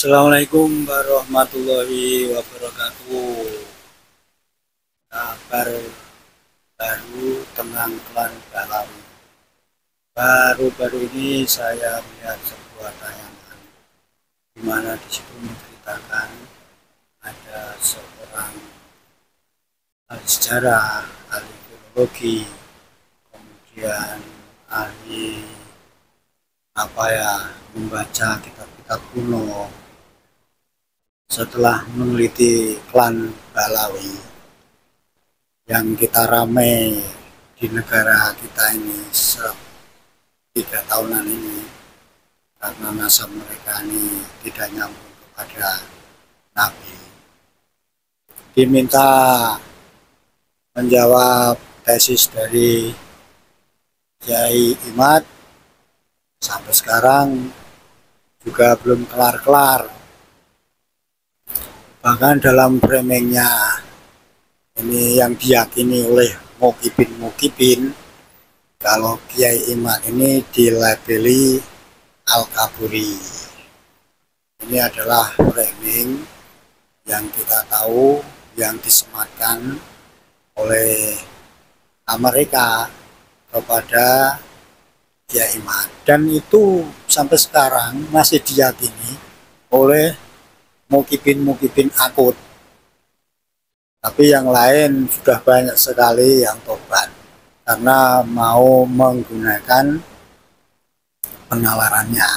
Assalamualaikum warahmatullahi wabarakatuh. Kabar baru tentang klan Balawi. Baru-baru ini saya melihat sebuah tayangan di mana di situ menceritakan ada seorang ahli sejarah, ahli filologi, kemudian ahli membaca kitab-kitab kuno. Setelah meneliti klan Balawi yang kita ramai di negara kita ini 3 tahunan ini, karena nasab mereka ini tidak nyambung kepada Nabi, diminta menjawab tesis dari Kiai Imad. Sampai sekarang juga belum kelar-kelar. Bahkan dalam framingnya ini yang diyakini oleh mukibin kalau Kiai Imad ini dilabeli Al-Kaburi. Ini adalah framing yang kita tahu yang disematkan oleh Amerika kepada Kiai Imad, dan itu sampai sekarang masih diyakini oleh mukibin akut. Tapi yang lain sudah banyak sekali yang tobat karena mau menggunakan penalarannya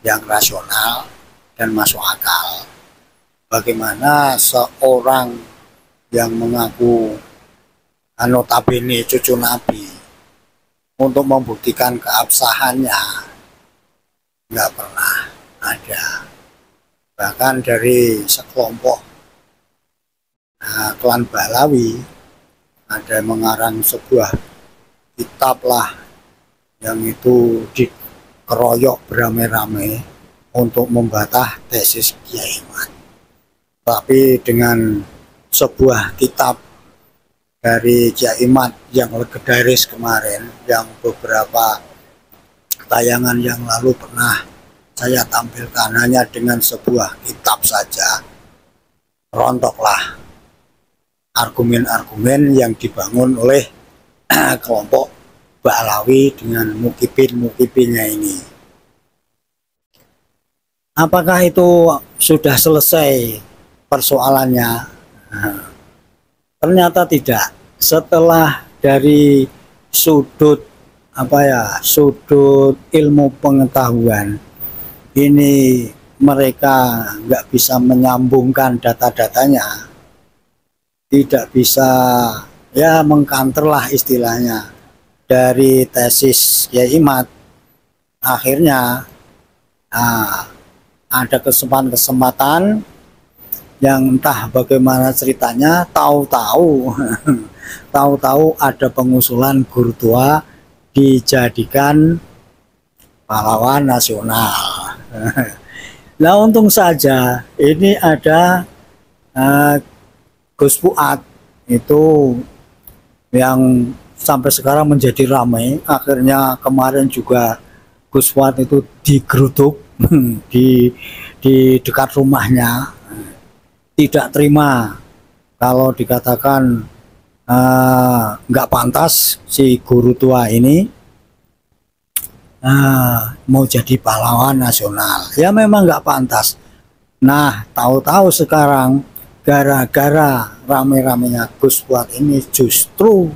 yang rasional dan masuk akal. Bagaimana seorang yang mengaku notabene cucu Nabi untuk membuktikan keabsahannya nggak pernah ada. Bahkan dari sekelompok klan Balawi ada yang mengarang sebuah kitab lah yang itu dikeroyok beramai-ramai untuk membantah tesis Kiai Imad. Tapi dengan sebuah kitab dari Kiai Imad yang legendaris kemarin, yang beberapa tayangan yang lalu pernah saya tampilkan, hanya dengan sebuah kitab saja rontoklah argumen-argumen yang dibangun oleh kelompok Balawi dengan mukibinnya ini. Apakah itu sudah selesai persoalannya? Ternyata tidak. Setelah dari sudut sudut ilmu pengetahuan ini mereka nggak bisa menyambungkan data-datanya, tidak bisa mengkanter lah istilahnya dari tesis Kiai Imad. Akhirnya ada kesempatan yang entah bagaimana ceritanya, tahu-tahu ada pengusulan guru tua dijadikan pahlawan nasional. Nah, untung saja ini ada Gus Fuad itu yang sampai sekarang menjadi ramai. Akhirnya kemarin juga Gus Fuad itu digeruduk di dekat rumahnya. Tidak terima kalau dikatakan nggak pantas si guru tua ini mau jadi pahlawan nasional. Ya memang nggak pantas. Nah, tahu-tahu sekarang gara-gara rame-ramenya Gus Fuad ini justru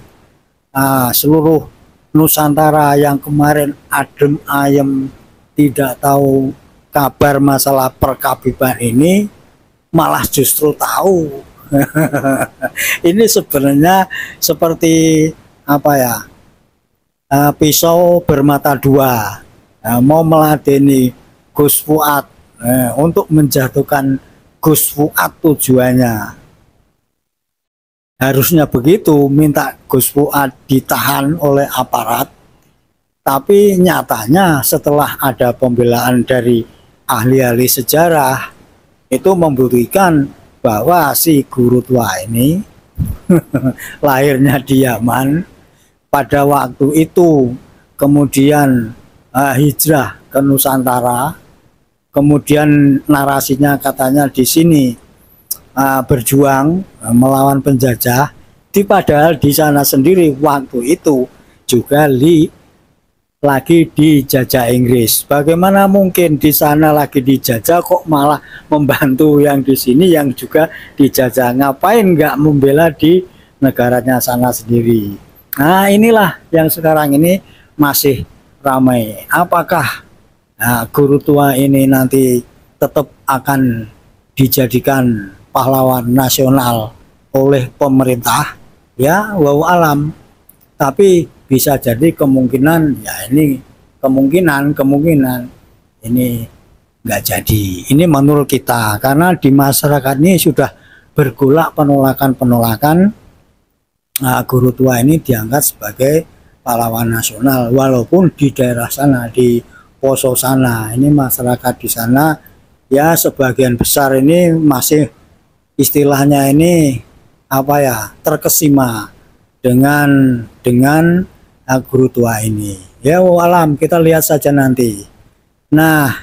seluruh Nusantara yang kemarin adem ayem tidak tahu kabar masalah perkabiban ini malah justru tahu. Ini sebenarnya seperti pisau bermata dua, mau meladeni Gus Fuad untuk menjatuhkan Gus Fuad tujuannya. Harusnya begitu, minta Gus Fuad ditahan oleh aparat, tapi nyatanya setelah ada pembelaan dari ahli-ahli sejarah itu membuktikan bahwa si guru tua ini lahirnya di Yaman, pada waktu itu kemudian hijrah ke Nusantara, kemudian narasinya katanya di sini berjuang melawan penjajah, padahal di sana sendiri waktu itu juga lagi dijajah Inggris. Bagaimana mungkin di sana lagi dijajah kok malah membantu yang di sini yang juga dijajah? Ngapain nggak membela di negaranya sana sendiri? Nah, inilah yang sekarang ini masih ramai. Apakah guru tua ini nanti tetap akan dijadikan pahlawan nasional oleh pemerintah? Ya, wallahu alam. Tapi bisa jadi kemungkinan, ya ini kemungkinan ini nggak jadi. Ini menurut kita, karena di masyarakat ini sudah bergolak penolakan guru tua ini diangkat sebagai pahlawan nasional, walaupun di daerah sana, di Poso sana, ini masyarakat di sana ya sebagian besar ini masih istilahnya ini apa ya, terkesima dengan guru tua ini. Ya alam, kita lihat saja nanti. Nah,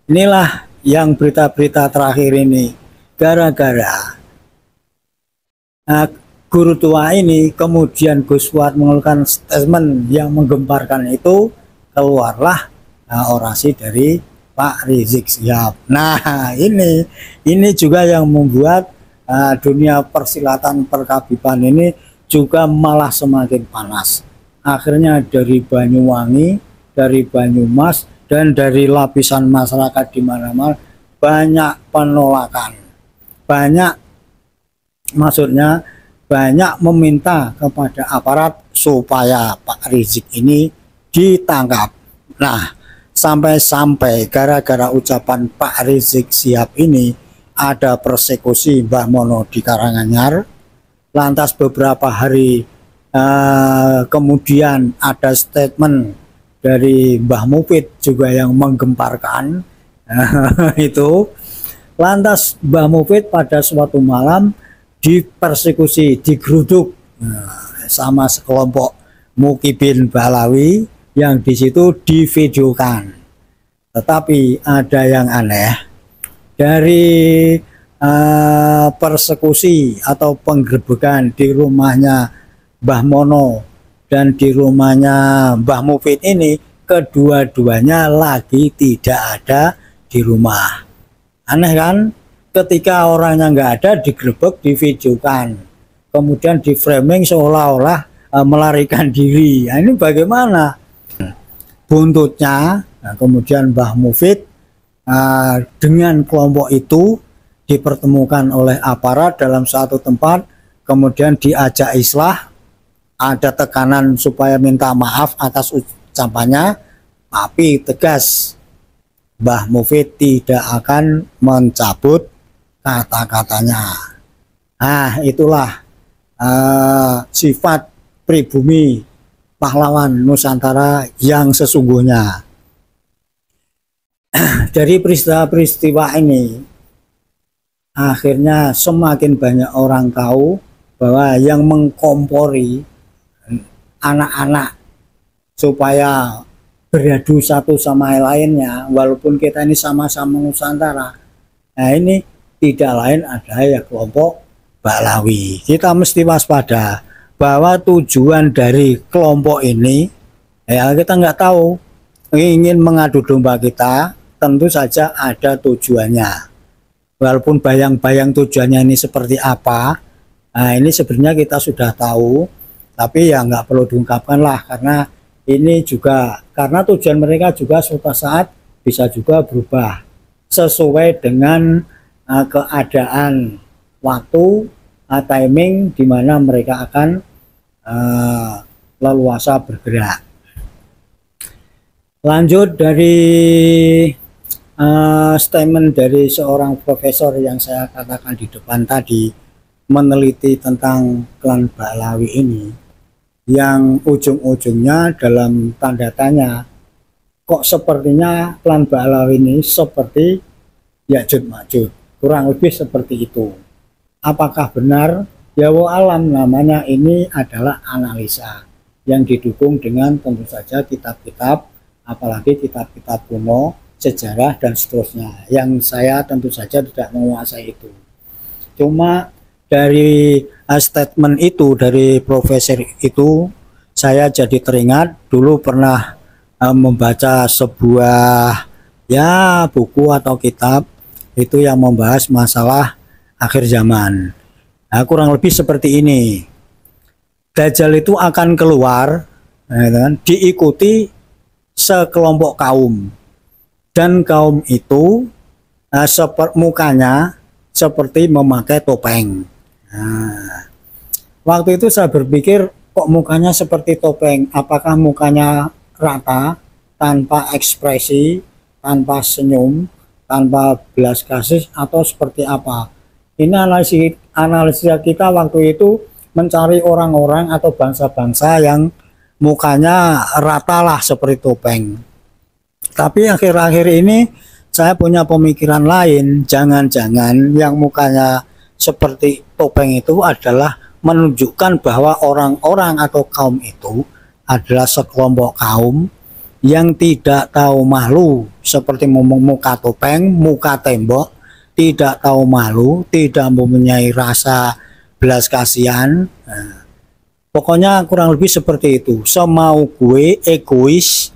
inilah yang berita-berita terakhir ini, gara-gara guru tua ini kemudian Gus Fuad mengeluarkan statement yang menggemparkan itu, keluarlah orasi dari Pak Rizik Syihab. Nah, ini juga yang membuat dunia persilatan perkabipan ini juga malah semakin panas. Akhirnya dari Banyuwangi, dari Banyumas, dan dari lapisan masyarakat di mana-mana banyak penolakan. Banyak meminta kepada aparat supaya Pak Rizik ini ditangkap. Nah, sampai-sampai gara-gara ucapan Pak Rizik Syihab ini ada persekusi Mbah Mono di Karanganyar. Lantas beberapa hari kemudian ada statement dari Mbah Mufid juga yang menggemparkan itu. Lantas Mbah Mufid pada suatu malam dipersekusi, digeruduk sama sekelompok Mukibin Balawi yang di situ divideokan. Tetapi ada yang aneh, dari persekusi atau penggerbekan di rumahnya Mbah Mono dan di rumahnya Mbah Mufid ini, kedua-duanya lagi tidak ada di rumah. Aneh kan? Ketika orangnya nggak ada, digerebek, divideokan, kemudian di framing seolah-olah melarikan diri. Nah, ini bagaimana buntutnya? Nah, kemudian Mbah Mufid dengan kelompok itu dipertemukan oleh aparat dalam satu tempat, kemudian diajak islah, ada tekanan supaya minta maaf atas ucapannya, tapi tegas Mbah Mufid tidak akan mencabut kata-katanya. Nah, itulah sifat pribumi pahlawan Nusantara yang sesungguhnya. Dari peristiwa ini akhirnya semakin banyak orang tahu bahwa yang mengkompori anak-anak supaya beradu satu sama lainnya, walaupun kita ini sama-sama Nusantara. Nah, ini tidak lain adalah ya kelompok Balawi. Kita mesti waspada bahwa tujuan dari kelompok ini, ya kita nggak tahu, ingin mengadu domba kita, tentu saja ada tujuannya. Walaupun bayang-bayang tujuannya ini seperti apa, nah ini sebenarnya kita sudah tahu, tapi ya nggak perlu diungkapkan lah, karena ini juga karena tujuan mereka juga suatu saat bisa juga berubah sesuai dengan keadaan waktu, timing di mana mereka akan leluasa bergerak. Lanjut dari statement dari seorang profesor yang saya katakan di depan tadi, meneliti tentang klan Balawi ini, yang ujung-ujungnya dalam tanda tanya, kok sepertinya klan Balawi ini seperti Ya'juj Ma'juj, kurang lebih seperti itu. Apakah benar? Ya alam, namanya ini adalah analisa yang didukung dengan tentu saja kitab-kitab, apalagi kitab-kitab kuno sejarah dan seterusnya, yang saya tentu saja tidak menguasai itu. Cuma dari statement itu dari profesor itu, saya jadi teringat dulu pernah membaca sebuah ya buku atau kitab itu yang membahas masalah akhir zaman. Nah, kurang lebih seperti ini. Dajjal itu akan keluar, ya kan, diikuti sekelompok kaum, dan kaum itu mukanya seperti memakai topeng. Nah, waktu itu saya berpikir, kok mukanya seperti topeng? Apakah mukanya rata, tanpa ekspresi, tanpa senyum, tanpa belas kasih, atau seperti apa? Ini analisa kita waktu itu mencari orang-orang atau bangsa-bangsa yang mukanya rata lah seperti topeng. Tapi akhir-akhir ini saya punya pemikiran lain, jangan-jangan yang mukanya seperti topeng itu adalah menunjukkan bahwa orang-orang atau kaum itu adalah sekelompok kaum yang tidak tahu malu, seperti muka topeng, muka tembok, tidak tahu malu, tidak mempunyai rasa belas kasihan. Nah, pokoknya kurang lebih seperti itu, semau gue, egois.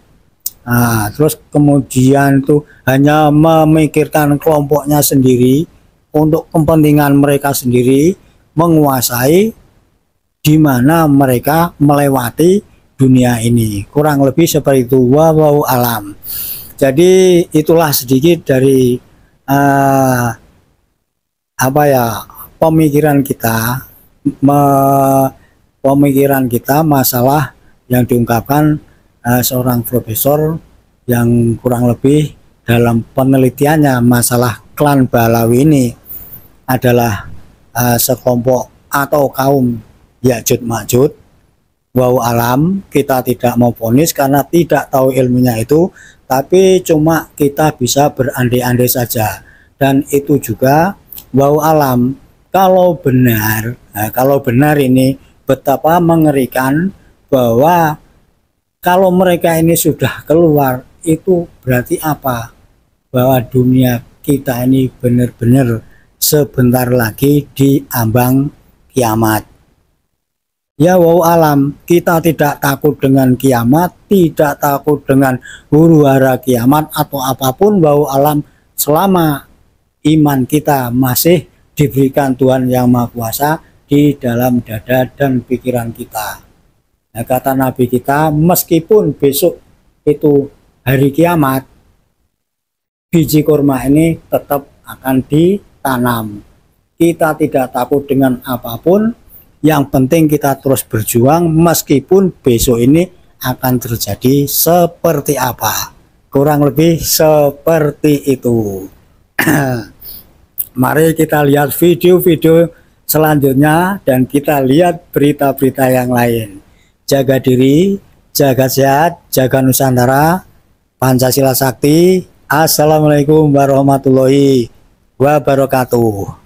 Nah, terus kemudian tuh hanya memikirkan kelompoknya sendiri untuk kepentingan mereka sendiri, menguasai di mana mereka melewati dunia ini. Kurang lebih seperti itu. Wallahu alam. Jadi itulah sedikit dari pemikiran kita masalah yang diungkapkan seorang profesor yang kurang lebih dalam penelitiannya masalah klan Balawi ini adalah sekelompok atau kaum Ya'juj Ma'juj. Wallahu alam, kita tidak mau vonis karena tidak tahu ilmunya itu, tapi cuma kita bisa berandai-andai saja. Dan itu juga wallahu alam, kalau benar ini betapa mengerikan, bahwa kalau mereka ini sudah keluar, itu berarti apa? Bahwa dunia kita ini benar-benar sebentar lagi diambang kiamat. Ya wallahu alam, kita tidak takut dengan kiamat, tidak takut dengan huru-hara kiamat atau apapun. Wallahu alam, selama iman kita masih diberikan Tuhan Yang Maha Kuasa di dalam dada dan pikiran kita. Nah, kata Nabi kita, meskipun besok itu hari kiamat, biji kurma ini tetap akan ditanam. Kita tidak takut dengan apapun. Yang penting kita terus berjuang meskipun besok ini akan terjadi seperti apa. Kurang lebih seperti itu. Mari kita lihat video-video selanjutnya dan kita lihat berita-berita yang lain. Jaga diri, jaga sehat, jaga Nusantara, Pancasila Sakti. Assalamualaikum warahmatullahi wabarakatuh.